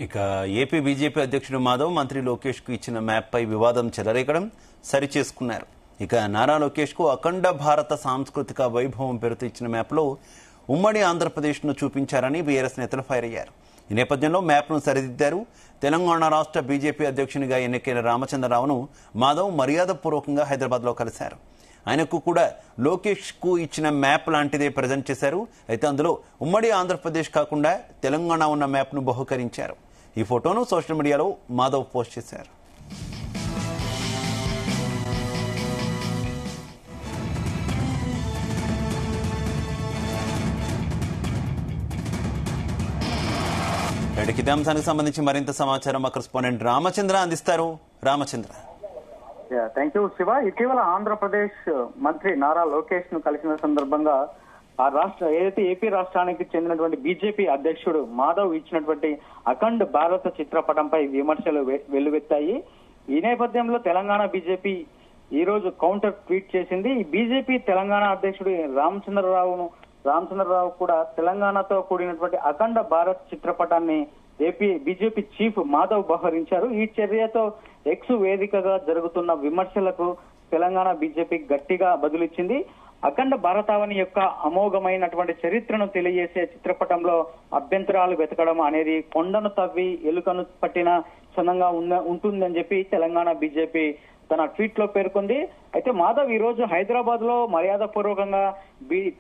ఇక AP BJP అధ్యక్షుడు మాధవ్ మంత్రి లోకేష్ కు ఇచ్చిన మ్యాప్ పై వివాదం చెలరేగడం సరిచేసుకున్నారు. ఇక నారా లోకేష్ కు అఖండ భారత సాంస్కృతిక వైభవం పేరుతో ఇచ్చిన మ్యాప్ లో ఉమ్మడి ఆంధ్రప్రదేశ్ ను చూపించారని బీఆర్ఎస్ నేతలు ఫైర్ అయ్యారు. ఈ నేపథ్యంలో మ్యాప్ ను సరిదిద్దారు. తెలంగాణ రాష్ట్ర బీజేపీ అధ్యక్షునిగా ఎన్నికైన రామచంద్రరావును మాధవ్ మర్యాదపూర్వకంగా హైదరాబాద్ లో కలిశారు. ఆయనకు కూడా లోకేష్ కు ఇచ్చిన మ్యాప్ లాంటిదే ప్రజెంట్ చేశారు. అయితే అందులో ఉమ్మడి ఆంధ్రప్రదేశ్ కాకుండా తెలంగాణ ఉన్న మ్యాప్ ను బహుకరించారు. ఈ ఫోటోను సోషల్ మీడియాలో మాధవ్ పోస్ట్ చేశారు. ఇదే అంశానికి సంబంధించి మరింత సమాచారం మా కరెస్పాండెంట్ రామచంద్ర అందిస్తారు. రామచంద్ర. Thank you Siva. ఇటీవల ఆంధ్రప్రదేశ్ మంత్రి నారా లోకేష్ ను కలిసిన సందర్భంగా ఆ రాష్ట్ర ఏదైతే ఏపీ రాష్ట్రానికి చెందినటువంటి బీజేపీ అధ్యక్షుడు మాధవ్ ఇచ్చినటువంటి అఖండ్ భారత చిత్రపటంపై విమర్శలు వెల్లువెత్తాయి. ఈ నేపథ్యంలో తెలంగాణ బీజేపీ ఈ రోజు కౌంటర్ ట్వీట్ చేసింది. ఈ బీజేపీ తెలంగాణ అధ్యక్షుడు రామచంద్రరావు కూడా తెలంగాణతో కూడినటువంటి అఖండ భారత్ చిత్రపటాన్ని ఏపీ బీజేపీ చీఫ్ మాధవ్ బహరించారు. ఈ చర్యతో ఎక్స్ వేదికగా జరుగుతున్న విమర్శలకు తెలంగాణ బీజేపీ గట్టిగా బదులిచ్చింది. అఖండ భారతావని యొక్క అమోఘమైనటువంటి చరిత్రను తెలియజేసే చిత్రపటంలో అభ్యంతరాలు వెతకడం అనేది కొండను తవ్వి ఎలుకను పట్టిన క్షణంగా ఉంటుందని చెప్పి తెలంగాణ బీజేపీ తన ట్వీట్ లో పేర్కొంది. అయితే మాధవ్ ఈ రోజు హైదరాబాద్ లో మర్యాద పూర్వకంగా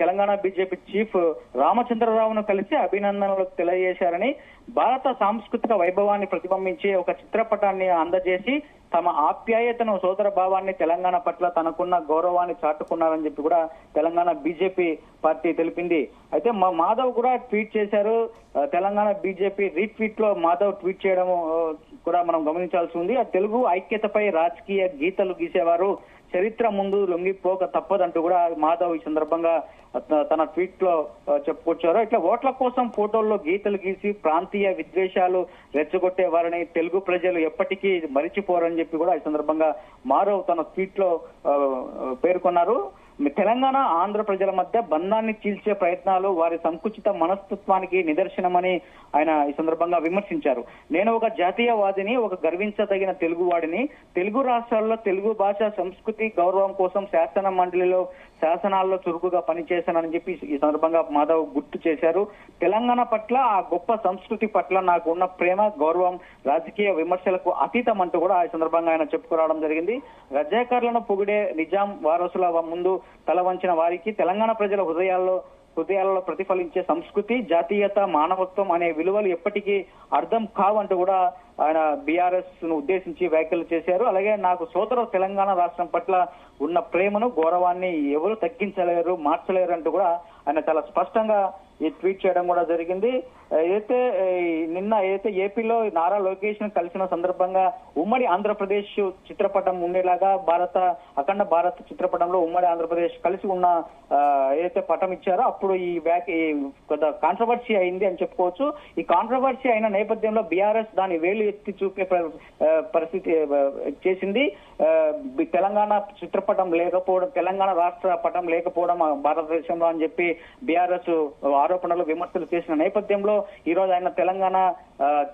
తెలంగాణ బీజేపీ చీఫ్ రామచంద్రరావును కలిసి అభినందనలు తెలియజేశారని, భారత సాంస్కృతిక వైభవాన్ని ప్రతిబింబించే ఒక చిత్రపటాన్ని అందజేసి తమ ఆప్యాయతను, సోదర భావాన్ని, తెలంగాణ పట్ల తనకున్న గౌరవాన్ని చాటుకున్నారని చెప్పి కూడా తెలంగాణ బీజేపీ పార్టీ తెలిపింది. అయితే మాధవ్ కూడా ట్వీట్ చేశారు. తెలంగాణ బీజేపీ రీట్వీట్ లో మాధవ్ ట్వీట్ చేయడం కూడా మనం గమనించాల్సి ఉంది. ఆ తెలుగు ఐక్యతపై రాజకీయ గీతలు గీసేవారు చరిత్ర ముందు లొంగిపోక తప్పదంటూ కూడా మాధవ్ ఈ సందర్భంగా తన ట్వీట్ లో చెప్పుకొచ్చారు. ఇట్లా ఓట్ల కోసం ఫోటోల్లో గీతలు గీసి ప్రాంతీయ విద్వేషాలు రెచ్చగొట్టే వారిని తెలుగు ప్రజలు ఎప్పటికీ మరిచిపోరని చెప్పి కూడా ఈ సందర్భంగా మాధవ్ తన ట్వీట్ లో పేర్కొన్నారు. తెలంగాణ ఆంధ్ర ప్రజల మధ్య బంధాన్ని చీల్చే ప్రయత్నాలు వారి సంకుచిత మనస్తత్వానికి నిదర్శనమని ఆయన ఈ సందర్భంగా విమర్శించారు. నేను ఒక జాతీయవాదిని, ఒక గర్వించదగిన తెలుగువాడిని. తెలుగు రాష్ట్రాల్లో తెలుగు భాష, సంస్కృతి, గౌరవం కోసం శాసన మండలిలో శాసనాల్లో చురుకుగా పనిచేశానని చెప్పి ఈ సందర్భంగా మాధవ్ గుర్తు చేశారు. తెలంగాణ పట్ల, ఆ గొప్ప సంస్కృతి పట్ల నాకు ఉన్న ప్రేమ, గౌరవం రాజకీయ విమర్శలకు అతీతం అంటూ కూడా ఈ సందర్భంగా ఆయన చెప్పుకురావడం జరిగింది. రజాకార్లను పొగిడే నిజాం వారసుల ముందు తల వంచిన వారికి తెలంగాణ ప్రజల హృదయాలలో ప్రతిఫలించే సంస్కృతి, జాతీయత, మానవత్వం అనే విలువలు ఎప్పటికీ అర్థం కావంటూ కూడా ఆయన బీఆర్ఎస్ ను ఉద్దేశించి వ్యాఖ్యలు చేశారు. అలాగే నాకు సోదర తెలంగాణ రాష్ట్రం పట్ల ఉన్న ప్రేమను, గౌరవాన్ని ఎవరు తగ్గించలేరు, మార్చలేరు అంటూ కూడా ఆయన చాలా స్పష్టంగా ఈ ట్వీట్ చేయడం కూడా జరిగింది. నిన్న ఏపీలో నారా లోకేష్ ను కలిసిన సందర్భంగా ఉమ్మడి ఆంధ్రప్రదేశ్ చిత్రపటం ఉండేలాగా అఖండ భారత్ చిత్రపటంలో ఉమ్మడి ఆంధ్రప్రదేశ్ కలిసి ఉన్న పటం ఇచ్చారో అప్పుడు ఈ కొంత కాంట్రవర్సీ అయింది అని చెప్పుకోవచ్చు. ఈ కాంట్రవర్సీ అయిన నేపథ్యంలో బీఆర్ఎస్ దాని వేలు ఎత్తి చూపే పరిస్థితి చేసింది. తెలంగాణ చిత్రపటం లేకపోవడం, తెలంగాణ రాష్ట్ర పటం లేకపోవడం భారతదేశంలో అని చెప్పి బీఆర్ఎస్ ఆరోపణలు, విమర్శలు చేసిన నేపథ్యంలో ఈ రోజు ఆయన తెలంగాణ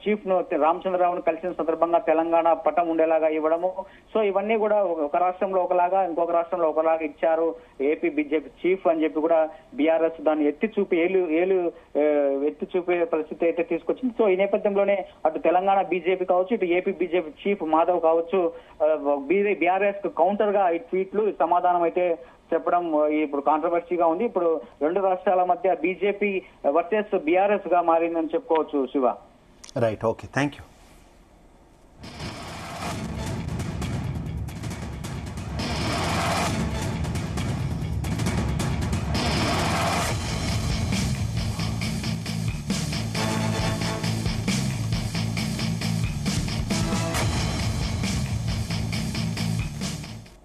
చీఫ్ ను రామచంద్రరావును కలిసిన సందర్భంగా తెలంగాణ పటం ఉండేలాగా ఇవ్వడము. సో ఇవన్నీ కూడా ఒక రాష్ట్రంలో ఒకలాగా, ఇంకొక రాష్ట్రంలో ఒకలాగా ఇచ్చారు ఏపీ బీజేపీ చీఫ్ అని చెప్పి కూడా బీఆర్ఎస్ దాన్ని ఎత్తి చూపే పరిస్థితి అయితే తీసుకొచ్చింది. సో ఈ నేపథ్యంలోనే అటు తెలంగాణ బీజేపీ కావచ్చు, ఇటు ఏపీ బీజేపీ చీఫ్ మాధవ్ కావచ్చు, బీఆర్ఎస్ కు కౌంటర్ గా ఈ ట్వీట్లు సమాధానం అయితే చెప్పడం ఇప్పుడు కాంట్రవర్సీగా ఉంది. ఇప్పుడు రెండు రాష్ట్రాల మధ్య బీజేపీ వర్సెస్ బీఆర్ఎస్ గా మారిందని చెప్పుకోవచ్చు Shiva. Right, okay, thank you.